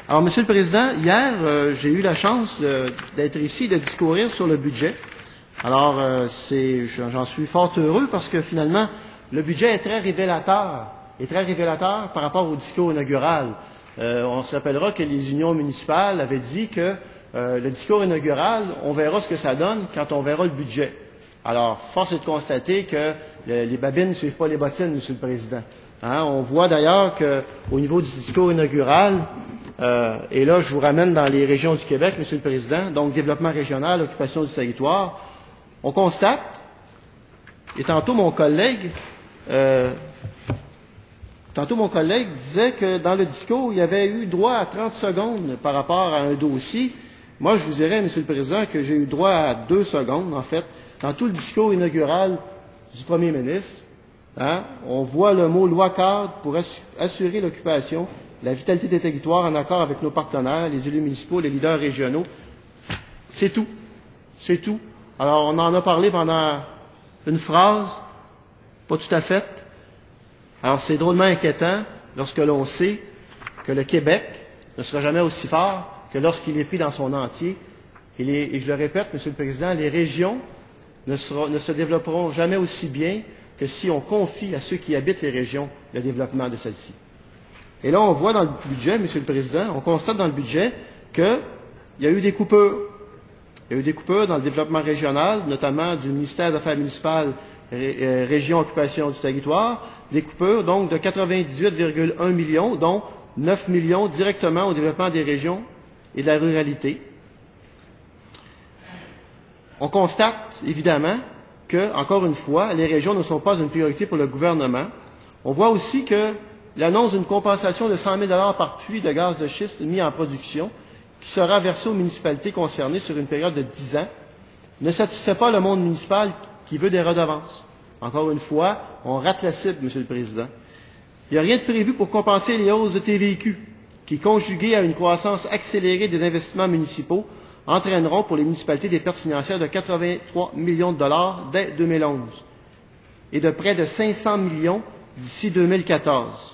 Alors, Monsieur le Président, hier, j'ai eu la chance d'être ici et de discourir sur le budget. Alors, j'en suis fort heureux parce que finalement, le budget est très révélateur par rapport au discours inaugural. On se rappellera que les unions municipales avaient dit que le discours inaugural, on verra ce que ça donne quand on verra le budget. Alors, force est de constater que les babines ne suivent pas les bottines, Monsieur le Président. Hein? On voit d'ailleurs qu'au niveau du discours inaugural, et là, je vous ramène dans les régions du Québec, Monsieur le Président, donc développement régional, occupation du territoire, on constate, et tantôt mon collègue disait que dans le discours, il y avait eu droit à 30 secondes par rapport à un dossier. Moi, je vous dirais, Monsieur le Président, que j'ai eu droit à 2 secondes, en fait, dans tout le discours inaugural du Premier ministre. Hein, on voit le mot « loi-cadre » pour assurer l'occupation, la vitalité des territoires en accord avec nos partenaires, les élus municipaux, les leaders régionaux. C'est tout. C'est tout. Alors, on en a parlé pendant une phrase, pas tout à fait. Alors, c'est drôlement inquiétant lorsque l'on sait que le Québec ne sera jamais aussi fort que lorsqu'il est pris dans son entier. Et je le répète, Monsieur le Président, les régions ne se développeront jamais aussi bien que si on confie à ceux qui habitent les régions le développement de celles-ci. Et là, on voit dans le budget, Monsieur le Président, on constate dans le budget qu'il y a eu des coupures. Il y a eu des coupures dans le développement régional, notamment du ministère des Affaires municipales, Région Occupation du territoire, des coupures donc de 98,1 millions, dont 9 millions directement au développement des régions et de la ruralité. On constate, évidemment, que, encore une fois, les régions ne sont pas une priorité pour le gouvernement. On voit aussi que l'annonce d'une compensation de 100 000 $ par puits de gaz de schiste mis en production, qui sera versée aux municipalités concernées sur une période de 10 ans, ne satisfait pas le monde municipal qui veut des redevances. Encore une fois, on rate la cible, Monsieur le Président. Il n'y a rien de prévu pour compenser les hausses de TVQ, qui, conjuguées à une croissance accélérée des investissements municipaux, entraîneront pour les municipalités des pertes financières de 83 millions de dollars dès 2011 et de près de 500 millions d'ici 2014.